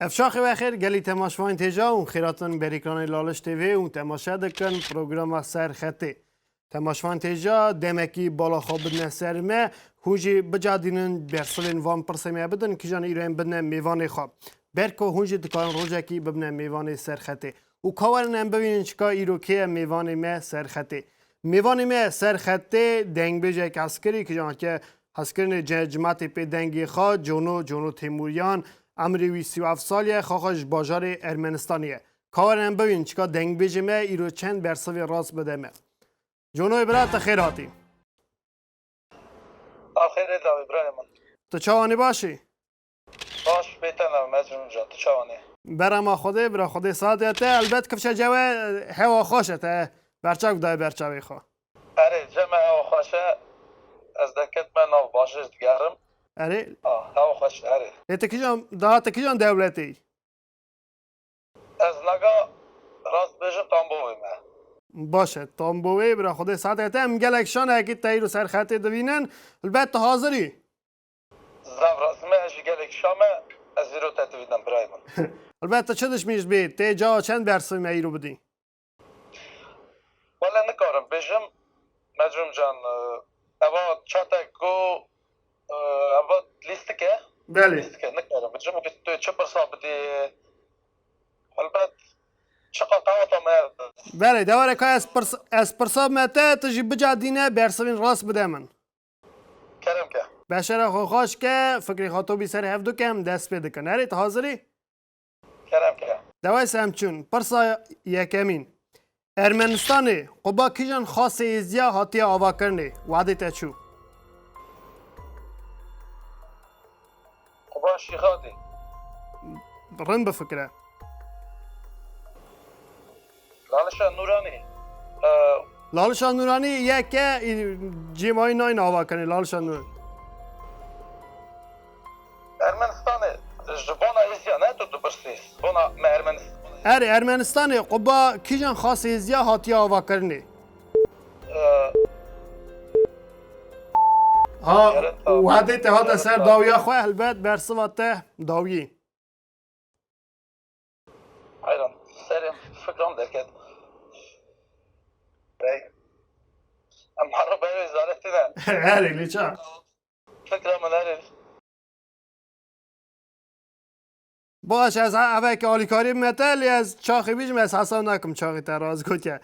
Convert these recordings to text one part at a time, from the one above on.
افشاخ بخیر گلی تماشاوین تیجا و خیراتن بریکران لالش تیوی و تماشا دکن پروگرام سر خطی تماشاوین تیجا دمکی بالا خواب بدن سرمه هوجی بجادینن برسلین وان پرسیمه بدن که جان ایران بدن میوان خواب برکو هوجی دکان روزه کی ببن میوان سر خطی و کارن ام ببینن چکا ایرو که میوان ما سر خطی میوان ما سر خطی دنگ بیجه که عسکری که جان که عسکرین جماعت پی دنگی خواه جونو تیموریان امروی 37 سالیه خواهش باجار ارمنستانیه کارن ببین چکا دنگ بیجمه ایرو چند برسوی راست بدمه جونو برات خیر هاتی خیر داوی برای من تو چاوانی باشی؟ باش بیتنم مجنون جان تو چاوانی برا خوده برا خوده ساعته البته کفش جوه هوا خوشته برچاک دای برچاوی خوا اره جمع هوا خوشه از دکت من ناو باشش دیگرم اره هوا خوش اره تکی جان دولتی از نگاه راست بجم تانبوی من باشه تانبوی برا خوده ساعته هم گلکشان اگه تایی رو سر خطی دوینن البته حاضری زم راست من اشی گلک شامه از ایرو تتویدم برای من البته چه میش بید تی جا چند برسوی ما ایرو بدی ولی نکارم بجم مجنون جان اوا چاتک گو اوا لیست که بله لیست که نکارم بجم که تو چه پرسا بدی البته چقدر تاوتا مرد بله دواره که از پرساب مته تجی بجا دینه برسوین راست بده من کرم که بشره خوش که فکری خاطو بی سر هفدو که هم دست پیدا کن اره تا حاضری؟ کرم که دوای سمچون پرسا یکمین ارمنستانی قبا کیجان خاص ایزیا هاتی آوا کرنی وعده تا چو قبا شیخاتی رن بفکره لالشا نورانی لالشان نورانی یک جیمای ناین آوا کرنی لالشان نورانی ارمنستان جبونا ایزیا نه تو برسیس بونا ما ارمنستان اره ارمنستانی قبا کیجان خاص ایزیا هاتی آوا کرنی ها وعده تا هاتا سر داویا خواه البته برسواته داویی ایران سریم فکرم درکت بای ام حرو بای وزارتی نه اره لیچا فکرم نره باش از اوه که آلیکاری متلی از چاخی بیجم از حسان نکم چاخی تراز گو که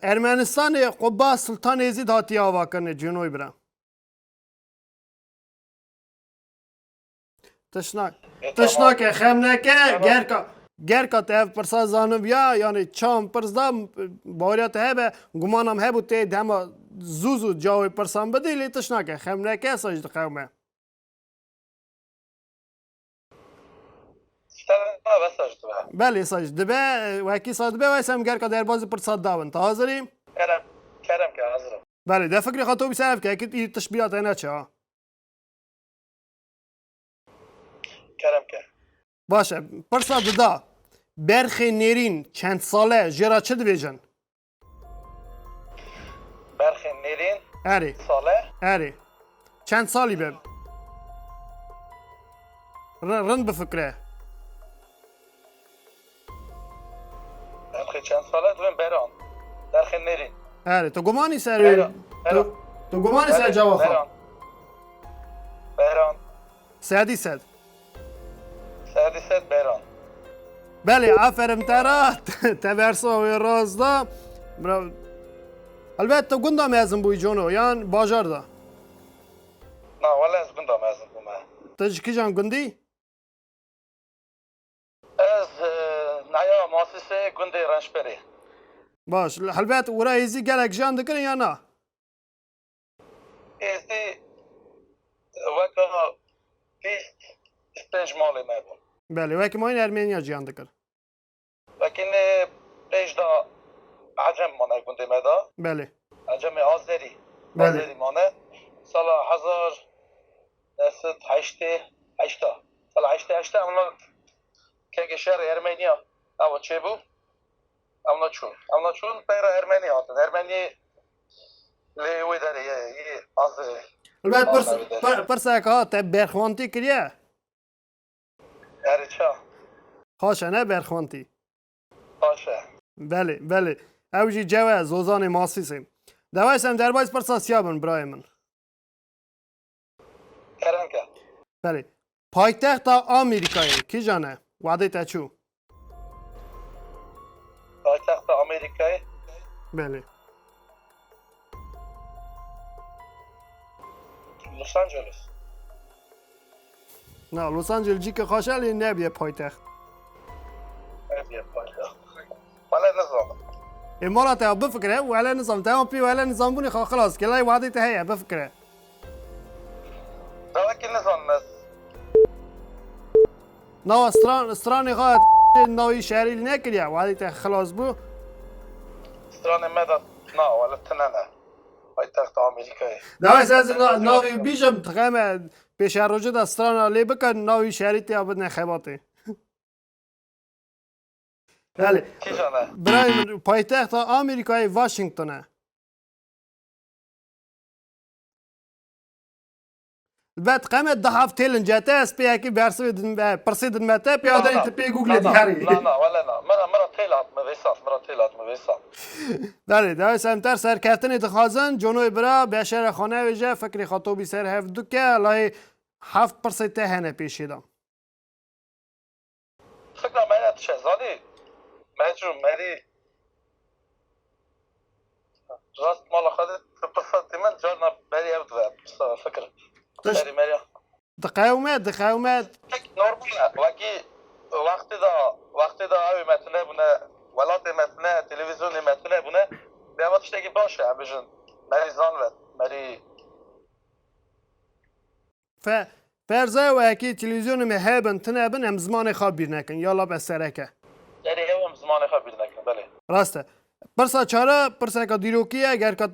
ارمنستان قبا سلطان ازید هاتی آوا کرنه جنوی برم تشناک خمنکه گرکا تف پرسا زانو بیا یعنی چام پرسدا باوریت هبه گمانم هبو تی دما زوزو جاوی پرسان بدی لی تشناک خمنکه ساجد قومه بله ساجد دبه وکی ساجد دبه ویسم گرکا در بازی پرساد داون تا حاضریم؟ کرم که حاضرم بله ده فکری خاطو بی صرف که اکید تشبیهات اینا چه ها کرم که باشه پرسا ددا برخی نیرین چند ساله جرا چه دویجن؟ برخی نیرین اری ساله اری چند سالی به رند بفکره برخی چند ساله دویم بران برخی نیرین اری تو گمانی سر تو گمانی سر جواب خواه بران سعدی سد سعدی سد بران بله آفرین ترا تبرسو و رازدا البته تو گنده میزن بوی جونو یان باجار دا نه ولی از گندم ازم بومه تجی کی جان گندی؟ از نیا مؤسسه گندی رنشپری باش البته ورا ایزی گلک جان دکن یا نه؟ ایزی وکا لیست استجمالی میبون بله وکی ما این ارمینیا جان دکن لكن ايش دا عجم مانه گنده مدا بله عجم آذری بله. آذری مانه سال 1808 سال 8 اونا که شهر ارمنیا اما چه بو اونا چون پر ارمنیا هستن ارمنی لیوی داره یه آذری البته پرسا که ها تا برخوانتی کریه یعنی چه خوشه نه برخوانتی باشه بله بله اوجی جوه زوزان ماسی سیم دوای سم در باید پرسا سیابن برای من کرم که بله پایتخت آمریکایی کی جانه وعده تا چو پایتخت آمریکایی بله لس آنجلس نه لس آنجلس جی که خوشه لی نبیه پایتخت نبیه پایتخت ولی نظام امارات ها بفكره ولا نظام تمام في ولا نظام بني خلاص كلا وعدي تهيئة بفكره لكن نظام ناس نو استراني غاد نوي شهري نكريا وعدي خلاص بو استراني مدى نا ولا تنانا پایتخت آمریکایی دعوة اساس نوي بيجم تقام بشهر رجد استرانا لي بكن نوي شهري تي ابد خيباتي بله کی جانه برای من پایتخت آمریکای واشنگتونه بعد قامت ده هفتهلن جاته اس پی اکی برسوی پرسیدن مته پیاده انت پی گوگل دیاری لا لا ولا لا مرا تيلات ما ويسان بله دعوی سمتر سرکفتن دخوازن جنوی برا بشر خانه ویجه فکری خطوبی سر هفت دو که لای 7% هنه پیشیدم فکر من شهزادی مری راست مال خودت بفرت من جانا بری ابد فکر مری دقاومت نورمال وقتی دا اوی متنه بونه ولات متنه تلویزیون متنه بونه بیامت شتگی باشه بجن مری زانوت مری فرزه و اکی تلویزیون مهبن تنبن ام زمان خواب بیر نکن یالا بسرکه یعنی هم زمان خواب بیر نکن بله راسته پرسا چاره پرسا که دیروکیه اگر که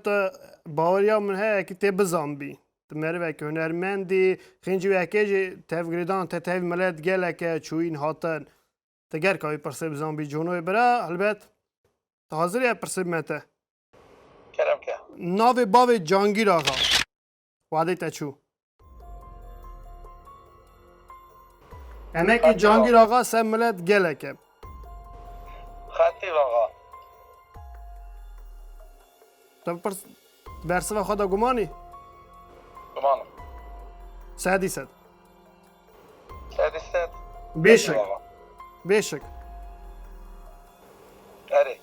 باوریا من ها که تی بزام بی مروه که هنرمندی خینجی و اکی تفگریدان تتیو ملت گله که چوین هاتن تگر که پرسا بزام بی جونوی برا البته حاضری پرسا مته کرم که ناوی باوی جانگیر آقا وعده تا چو امه جانگیر آقا سم ملت گله که خطی آقا تو برسه خدا گمانی گمانم سادیست سادیست بیشک اری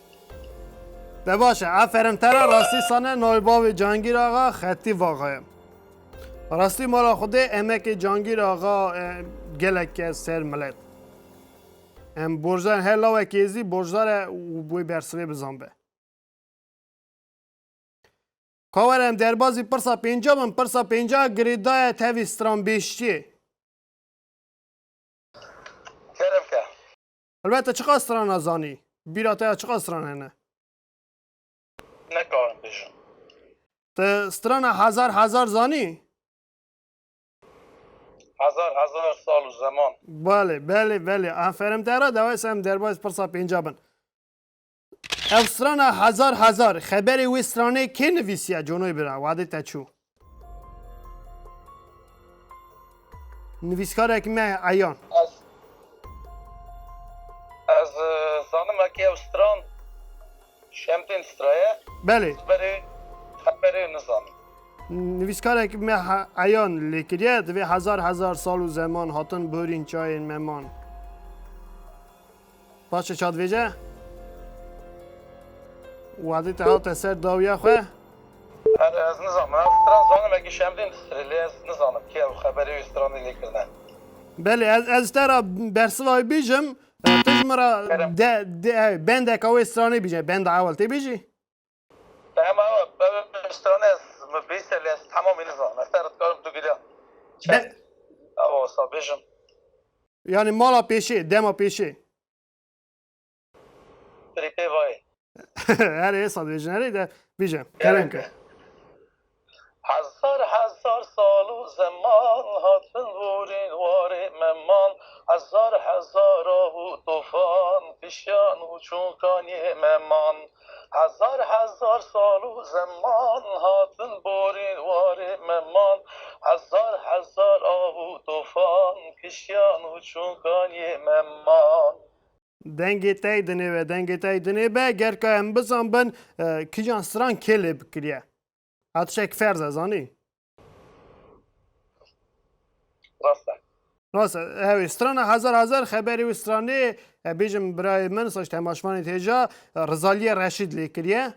ده باشه افرم تره راستی سانه نایباوی جانگیر آقا خطی واقعه راستی مالا خوده امه جانگیر آقا گلک سر ملت ام برجان هر لاوه کیزی برجدار بوی برسوی بزنبه کاورم در بازی پرسا پینجا گریدای تاوی ستران بیشتیه کرم که البته چقدر ستران ازانی بیراته چقدر ستران هنه نکارم بیشن ته ستران هزار زانی هزار سال و زمان بله افرم تره دوای سم در باز پرسا پینجا بن افسران هزار خبری وی سترانه که نویسیه جونوی برا وعده تا چو نویسکاره که من عیان از زانم اکی اوستران شمتین سترایه بله خبری نظام نویسکاره که من عیان لیکریه دوی هزار سال و زمان هاتن بورین چاین ممان باشه چاد ویجه وعده تا هات سر داویه خواه از نظام اوستران زانم اکی شمتین ستریلی از نظام که خبری اوسترانی لیکرنه بله از ترا برسوای بیجم تجمرا بند کاوی استرانی بیجه بند اول تی بیجی اما اوسترانی از بیسلی از تمام نظام افترد کارم تو گیریا او بیجم یعنی مالا پیشی دما پیشی پریپی وای هر ایسا بیجن هر ایده بیجم کرم که هزار سال و زمان هاتن بورین واری ممان هزار آهو توفان پیشیان و چونکانی ممان هزار سال و زمان هاتن بورین واری ممان هزار آهو توفان پیشیان و چونکانی ممان دنگی تای دنیوه دنگی تای دنیوه گر که هم بزن بن کجان سران کلی بکریه هاتشک فرز زانی راسته راست هاوی استران هزار خبری و استرانی بیجم برای من ساش تماشوانی تیجا رزالی رشید لیکریه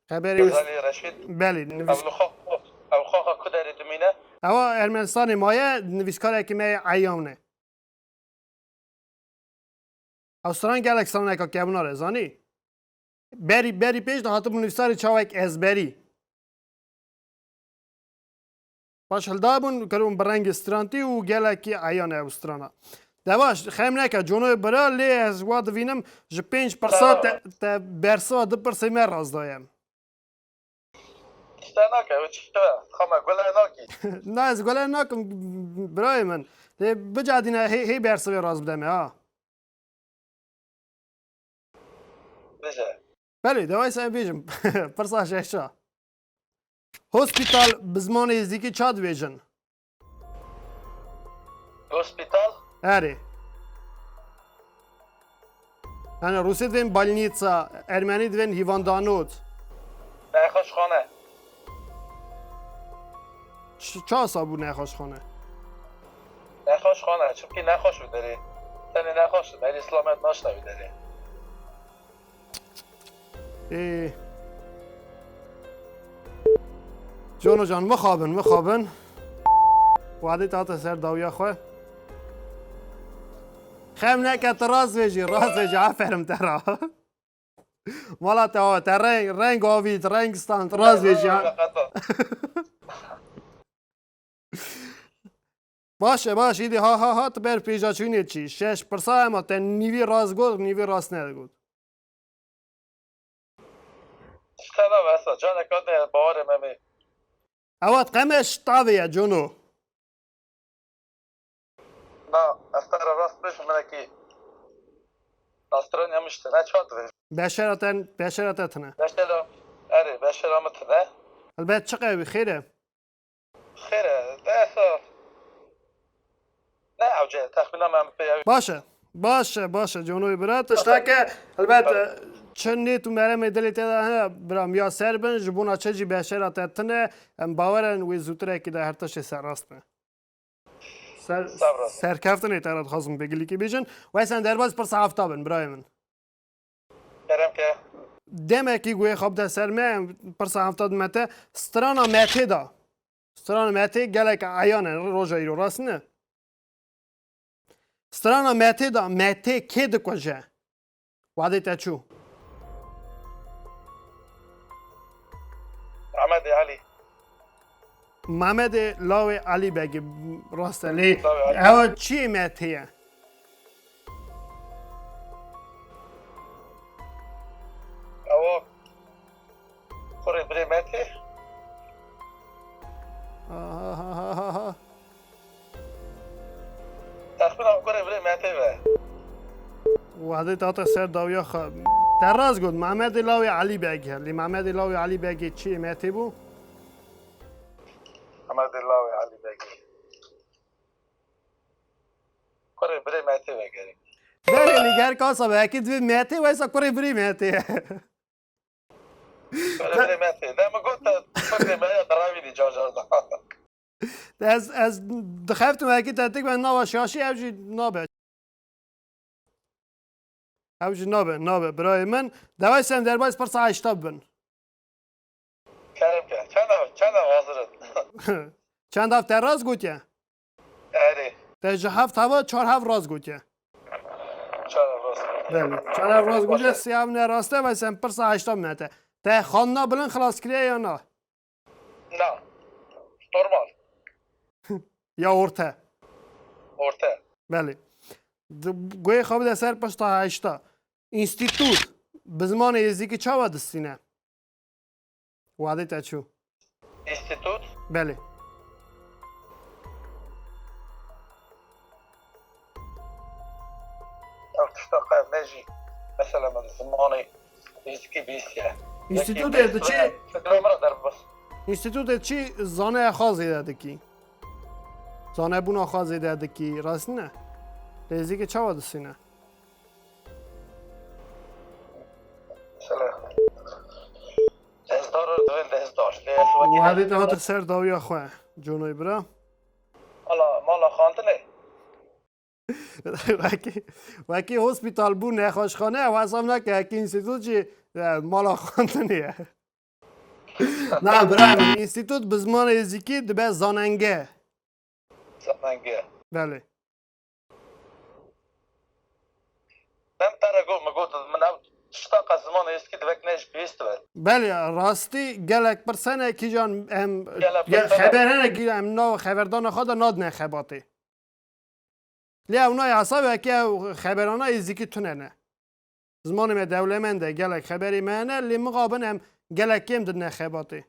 خبری رزالی رشید بله او خواه کدر دمینه اوا ارمنستان مایه نویسکاره که می عیامنه استران گلکستان که کبناره زانی بری پیش ده هاتم نویساری چاوک از بری باش هلدابون کرون برنگ استرانتی و گلکی عیان استرانا دواش خیم نکه جنوب برا لی از واد وینم ج 5% تا برسا 2% مر راز دایم استناکه و چی خامه گله ناکی نه از گله نکم برای من لی بجادینه هی برسا راز بدمه ها بجه بله دوای سعی بیجم پرسا ششا هسپیتال بزمان ازدیکی چاد ویژن هسپیتال اره yani Rusya dven balnitsa, Ermeni dven hivandanot. نخوش خانه چه حسابو نخوشخانه؟ نخوش خانه چونکه نخوش بداری تنی نخوش در اسلامت ناشنوی داری جانو جان مخابن وعده تاتا سر داویا خواه خیم نکت راز ویجی عفرم ترا مالا تا رنگ آوید رنگ ستاند راز ویجی باشه ایدی ها تو بر پیجا چونی چی 6% اما تا نیوی راز گود نیوی راست ندگود استنا بسا جان کاد باور ممی اوات قمش طاویه جونو نه استر راست بش منکی ناستران یمشته نه چات بشرتتنه بشرامت نه البته چقدر خیره خیره ده نه اوجه تخمینا من باشه جونوی برات اشتاکه البته چنی تو مرا میدلی تدا برام یا سر بن جبونا چجی بشرتتنه باورن وی زوتره که ده هر تاش سر راست نه سرکفتن ایتارات خواستم بگلی که بیشن و ایسان در باز پر صحافتا بن برای من برم که دمه کی گوی خواب ده سر من پر صحافتا دمته سترانا مته گلک عیانه روژایی رو راست نه سترانا مته که دکوژه وعده تا چو محمد لاوی علی بگی راست لی او چی متیه او کوری بری متی تخمینم کوری بری متی و وعده تا سر داویا خب تراز گود محمد لاوی علی بگی لی محمد لاوی علی بگی چی متی بو محمد لاوی علی بگی کوری بری متی بگیری بله لیگر کاسا به اکید بی متی ویسا کوری بری متی کوری بری متی ده مگوتا کوری بری دراوی دی جاجا از دخفتم اکید تاتیک من نوا شاشی اوجی نابه برای من دوای سم در باید پرسا اشتاب بن کرم که چند حاضرت چند هفته راز گوتیه اره تا هفت هوا 4 هفت راز گوتیه بله 4 هفت راز گوتیه 3 هفت نراسته و سم پرسا اشتاب نته تا خاننا بلن خلاص کریه یا نه نه نورمال یا ارته بله گوی خواب ده سر پشتا هشتا اینستیتوت بزمان یزدیکی چه واد استینه وعده تا چو اینستیتوت بله او تشتاق نجی مثلا من زمانی یزدیکی بیستیه اینستیتوت ده چی اینستیتوت چی زانه خازی ده کی زانه بونا خازی ده کی راست نه ریزی که چه واد سینه سلام دزدار دوین دزدار و هدی تا سر داویا خواه جونوی برا حالا مالا خانتنه وکی هسپیتال بو نخوشخانه و حساب نکه اکی انستیتوت چی مالا خواندنیه نه برای انستیتوت بزمان ازیکی دبه زاننگه زمانگه بله من ترگو مگوت من او شتاق زمان است که دوک نش بیست بر بله راستی گلک پرسنه کی جان ام گلک خبرنه کی ام نو خبردان خود ناد نه خباتی لی اونای حسابه که خبرانه ازیکی تونه نه زمان ما دولمنده گلک خبری منه لی مقابن ام گلک کم دن نه خباتی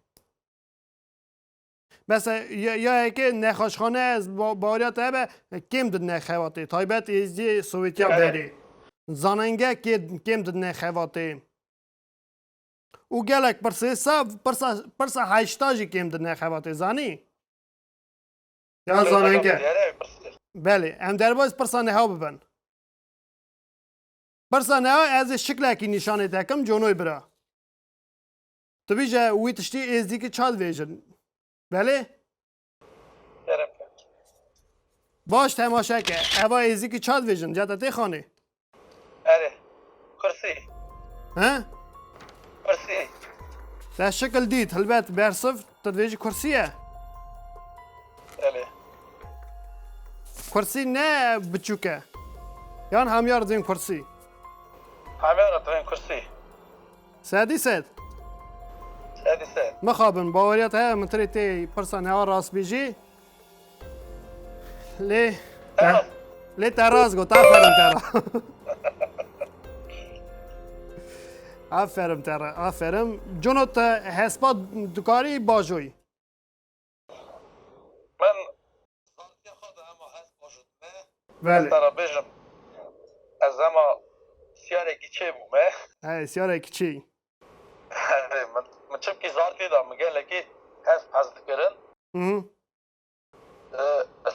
بس یا که نخوشخانه از باریات هبه کم دن نه خباتی تایبت ازی سویتیا بری زاننگه که کم دن نه خباتی او گلک پرسا هشتاجی کم دن نه خباتی زانی یا زاننگه بله ام در باز پرسا نها ببن پرسا نها از شکل کی نشانه تکم جونوی برا تو بیجه وی تشتی ازدی که چاد ویژن بله باش تماشا که اوا ازدی که چاد ویژن جدتی خانه اره کرسی ها کرسی در شکل دید هلبت برصف تدویج کرسیه بله کرسی نه بچوکه یان همیار دین کرسی همه را دوین کرسی سادی سد سادی سه مخابن باوریت ها من تری تی پرسان ها راست بیجی لی تراز گو تافرم ترا آفرم ترا آفرم جونوت حسبا دکاری باجوی من سانتی خود اما هست باشد نه بله ترا بیجم از اما سیاره گیچه بومه ای سیاره کچی من چم کی زارتی دا مگه لکی هست پس دکرن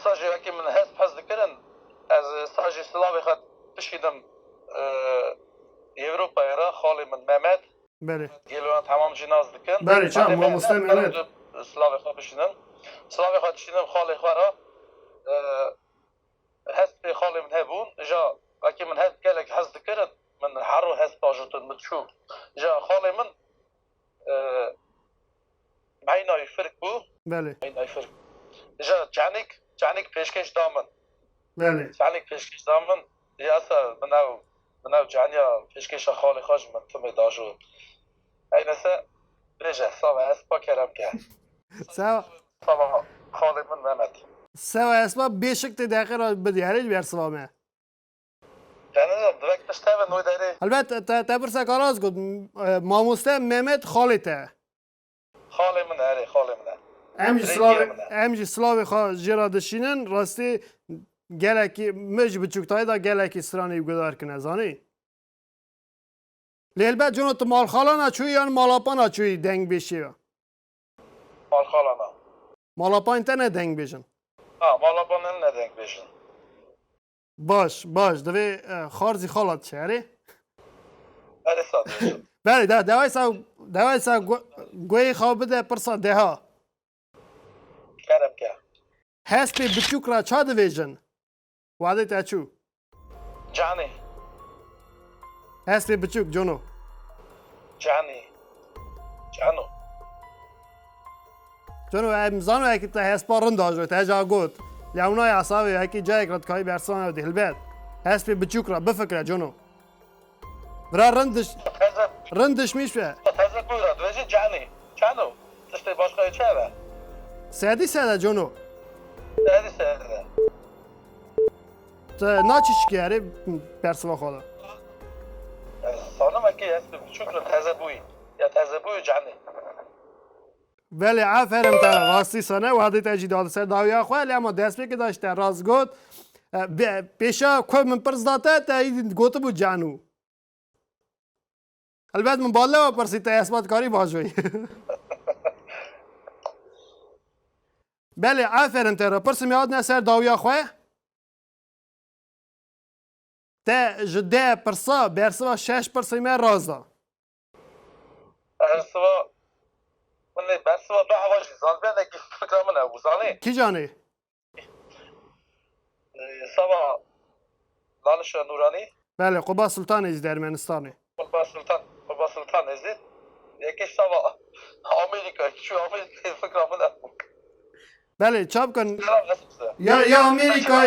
ساجی وکی من هست پس دکرن از ساجی سلاوی خود بشیدم اوروپا را خالی من ممد بله گلوان تمام جناز دکن بله چم ما مسلم ممد سلاوی خود بشیدم سلاوی خود بشیدم خالی خود را هست خالی من هبون جا وکی من هست گلک هست دکرن من حرو هست باجتون متشو جا خالی من معنای فرق بو بله معنای فرق جا جانیک پیشکش دامن بله جانیک پیشکش دامن یا اصلا منو جانیا پیشکش خالی خوش من تو می داشو این اصلا بیجه ساوه اسبا کرم که سوا ساوه خالی من ممد سوا اسباب بیشک تی دقیقه را بدیاریج بیر سوامه جانیدم دوک تشته و نوی داری البته تا برسا کاراز گود ماموسته ممد خالی ته خالی من هری خالی من امجی سلاوی خواه جرا دشینن راستی گلکی مج بچوکتای دا گلکی سرانی بگدار کنه زانی لیل بعد جونو تو مال خالا نچوی یا مالاپا نچوی دنگ بشی مال خالانا مالاپا انت نه دنگ بشن مالا بانن ندنگ بیشن باش دوی خارزی خالات چه اره؟ هری ساده بله دوای سا گوی خواه بده پرسا ده ها کرم که هستی بچوک را چا دویجن؟ وعده تا چو؟ جانی هستی بچوک جونو جانو جونو امزانو اکی تا هسپا رند آجوی تا جا گود لیاونای عصابی اکی جای کرد کهی برسان او دیل بید هستی بچوک را بفکره جونو برا رندش میشه تازه بودا دویجی جانو تشتی باشقای چه به سادی ساده جونو هری ساده تا ناچیش کیاره برسوا خدا سانم اکی هستی بچوک رو تازه بوی یا تازه بوی جانی ولی عفرم تا راستی سانه و هدی تاجی داد سر داویا خواه لی اما دست که داشته راست گود پیشا که من پرس داته تا این گوته بود جانو البته من بالا و پرسی تا اثبات کاری باجوی بله عفرم تا را پرسم یاد نه سر داویا خواه ته جده پرسا برسوا 6% ما رازا برسوا من برسوا دو هواجی زال بیاده که فکر من ابو زاله کی جانه سوا لالش نورانی بله قبا سلطان از در ارمنستانه با سلطان ازید یکیش سوا آمریکا چون آمریکا فکر من ابو بله چاپ کن سلام نسیسه یا امریکا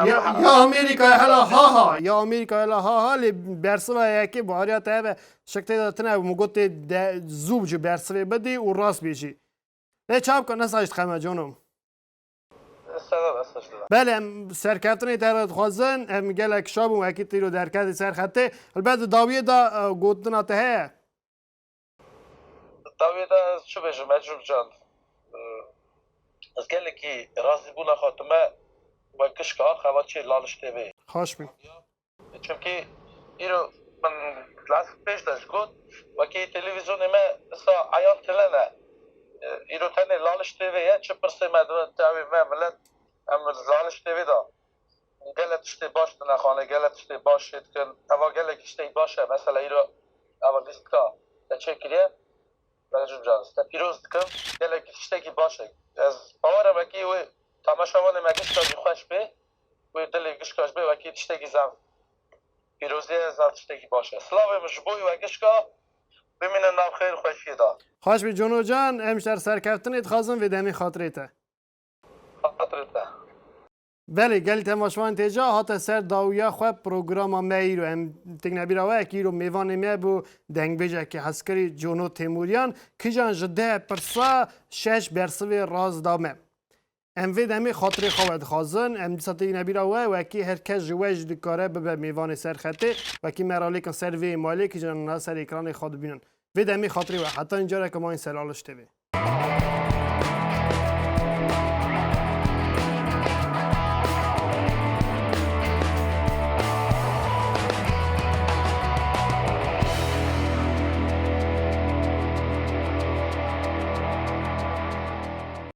یا امریکا هلا ها ها یا امریکا هلا ها ها لی برسوا یکی باریا ته شکتی داتنه مگوت زوب جو برسوا بدی و راست بیشی لی چاپ کن نساجت خمه جانم سلام اساس بله سرکتنی تر خوازن هم گلک شاب و اکی تیرو درکت سرخطه البته داویه دا گوتنا ته داوید شو بشه مجروب جان از گله کی راضی بونا خاتمه و کشکا خواچی لالش تیوی خوش بین چونکی ایرو من کلاس پیش داشت گفت و کی تلویزیون ما سا عیان تلنه ایرو تنه لالش تیوی چه پرسه مدون تاوی ما ملت ام لالش تیوی دا گله تشتی باش نخانه گله تشتی باش کن اوا گله کشتی باشه مثلا ایرو اوا لیست کا چه کلیه برای جان است پیروز کم گله کشتی کی باشه از باور مکی و تماشاوان مگیش کاجی خوش به و دل گشکاش به و کی تشتی کی زم پیروزی از تشتی کی باشه سلاو مشبوی و گشکا ببینن نام خیر خوشی دا خوش بین جونو جان امشتر سرکتنی خوازن و دمی خاطریته خاطرته بله گل تماشوان تجا هات سر داویا خو پروگرام می رو هم تکنبی رو کی رو میوان می بو دنگ بجه که حسکری جونو تیموریان کی جان جده پرسا 6% راز دامه ام وی دمی خاطری خواد خازن ام ساتی نبی رو و کی هر کس جواج دکاره به میوان سر خطه و کی مرالی کن سر وی مالی کی جان سر اکران خود بینن وی دمی خاطری و حتی اینجا که ما این سلالش تبی